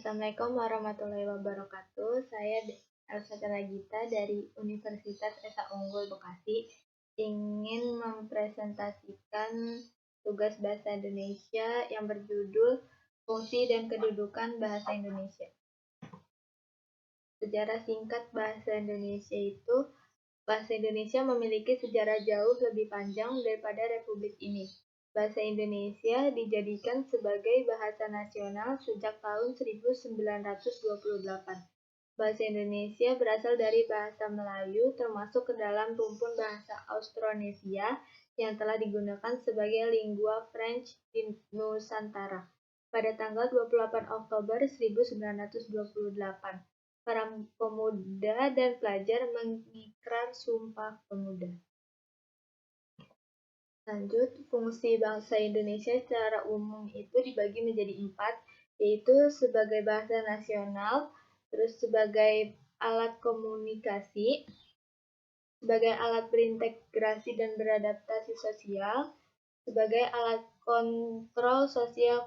Assalamualaikum warahmatullahi wabarakatuh. Saya Elsa Gita dari Universitas Esa Unggul Bekasi ingin mempresentasikan tugas bahasa Indonesia yang berjudul Fungsi dan Kedudukan Bahasa Indonesia. Sejarah singkat bahasa Indonesia itu, bahasa Indonesia memiliki sejarah jauh lebih panjang daripada Republik ini. Bahasa Indonesia dijadikan sebagai bahasa nasional sejak tahun 1928. Bahasa Indonesia berasal dari bahasa Melayu termasuk ke dalam rumpun bahasa Austronesia yang telah digunakan sebagai lingua French di Nusantara. Pada tanggal 28 Oktober 1928, para pemuda dan pelajar mengikrar Sumpah Pemuda. Lanjut, fungsi bahasa Indonesia secara umum itu dibagi menjadi 4, yaitu sebagai bahasa nasional, terus sebagai alat komunikasi, sebagai alat berintegrasi dan beradaptasi sosial, sebagai alat kontrol sosial.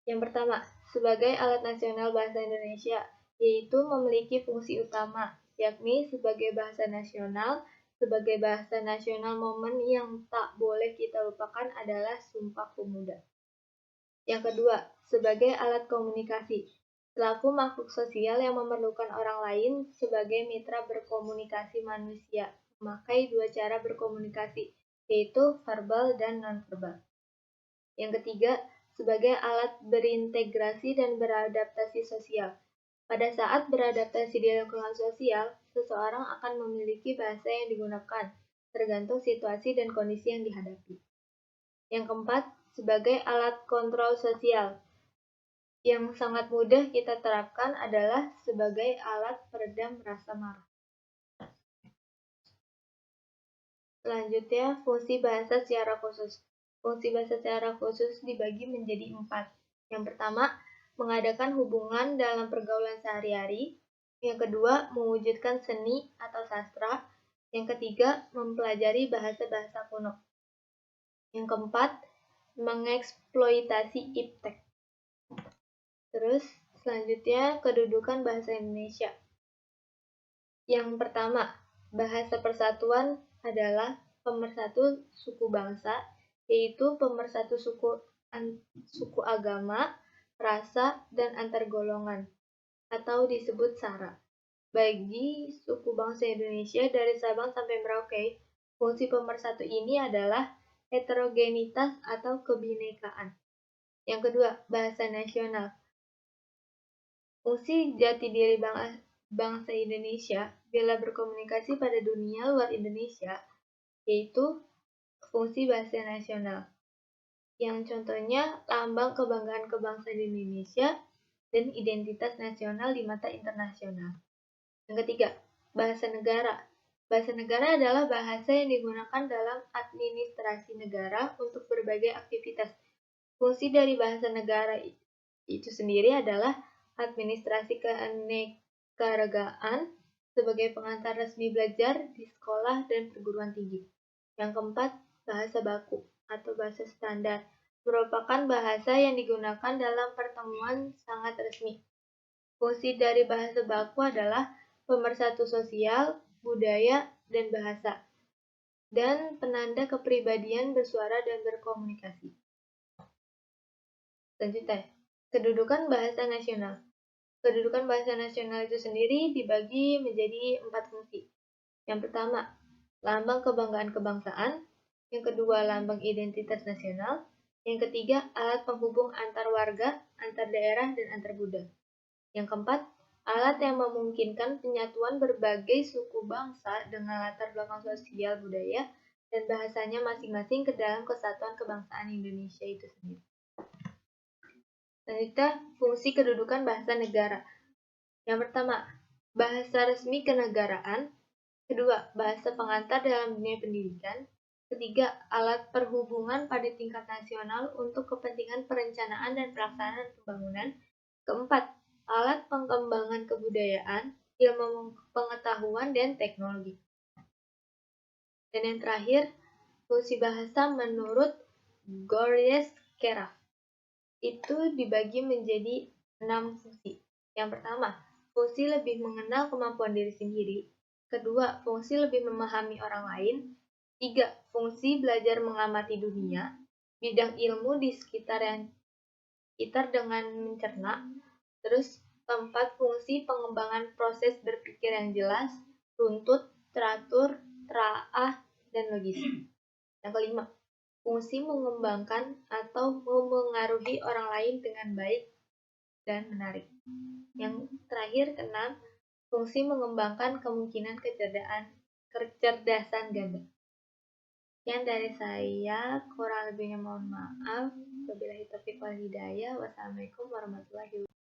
Yang pertama, sebagai alat nasional bahasa Indonesia, yaitu memiliki fungsi utama, yakni sebagai bahasa nasional. Sebagai bahasa nasional, momen yang tak boleh kita lupakan adalah Sumpah Pemuda. Yang kedua, sebagai alat komunikasi, selaku makhluk sosial yang memerlukan orang lain sebagai mitra berkomunikasi manusia, memakai dua cara berkomunikasi, yaitu verbal dan non-verbal. Yang ketiga, sebagai alat berintegrasi dan beradaptasi sosial. Pada saat beradaptasi di lingkungan sosial, seseorang akan memiliki bahasa yang digunakan, tergantung situasi dan kondisi yang dihadapi. Yang keempat, sebagai alat kontrol sosial. Yang sangat mudah kita terapkan adalah sebagai alat peredam rasa marah. Selanjutnya, fungsi bahasa secara khusus. Fungsi bahasa secara khusus dibagi menjadi 4. Yang pertama, mengadakan hubungan dalam pergaulan sehari-hari. Yang kedua, mewujudkan seni atau sastra. Yang ketiga, mempelajari bahasa-bahasa kuno. Yang keempat, mengeksploitasi iptek. Terus, selanjutnya, kedudukan bahasa Indonesia. Yang pertama, bahasa persatuan adalah pemersatu suku bangsa, yaitu pemersatu suku agama, rasa, dan antar golongan, atau disebut SARA. Bagi suku bangsa Indonesia dari Sabang sampai Merauke, fungsi pemersatu ini adalah heterogenitas atau kebinekaan. Yang kedua, bahasa nasional. Fungsi jati diri bangsa Indonesia bila berkomunikasi pada dunia luar Indonesia, yaitu fungsi bahasa nasional. Yang contohnya lambang kebanggaan kebangsaan Indonesia dan identitas nasional di mata internasional. Yang ketiga, bahasa negara. Bahasa negara adalah bahasa yang digunakan dalam administrasi negara untuk berbagai aktivitas. Fungsi dari bahasa negara itu sendiri adalah administrasi keanekaragaman sebagai pengantar resmi belajar di sekolah dan perguruan tinggi. Yang keempat, bahasa baku atau bahasa standar merupakan bahasa yang digunakan dalam pertemuan sangat resmi. Fungsi dari bahasa baku adalah pemersatu sosial, budaya, dan bahasa, dan penanda kepribadian bersuara dan berkomunikasi. Selanjutnya, kedudukan bahasa nasional. Kedudukan bahasa nasional itu sendiri dibagi menjadi 4 fungsi. Yang pertama, lambang kebanggaan kebangsaan. Yang kedua, lambang identitas nasional. Yang ketiga, alat penghubung antar warga, antar daerah, dan antar budaya. Yang keempat, alat yang memungkinkan penyatuan berbagai suku bangsa dengan latar belakang sosial, budaya, dan bahasanya masing-masing ke dalam kesatuan kebangsaan Indonesia itu sendiri. Selanjutnya, fungsi kedudukan bahasa negara. Yang pertama, bahasa resmi kenegaraan. Kedua, bahasa pengantar dalam dunia pendidikan. Ketiga, alat perhubungan pada tingkat nasional untuk kepentingan perencanaan dan pelaksanaan pembangunan. Keempat, alat pengembangan kebudayaan, ilmu pengetahuan, dan teknologi. Dan yang terakhir, fungsi bahasa menurut Gorius Keraf. itu dibagi menjadi 6 fungsi. Yang pertama, fungsi lebih mengenal kemampuan diri sendiri. Kedua, fungsi lebih memahami orang lain. Tiga, fungsi belajar mengamati dunia, bidang ilmu di sekitar dengan mencerna. Terus, keempat, fungsi pengembangan proses berpikir yang jelas, runtut, teratur, teraah, dan logis. Yang kelima, fungsi mengembangkan atau memengaruhi orang lain dengan baik dan menarik. Yang terakhir, keenam, fungsi mengembangkan kemungkinan kecerdasan ganda. Sekian dari saya, kurang lebihnya mohon maaf. Wabillahi taufiq wal hidayah. Wassalamualaikum warahmatullahi wabarakatuh.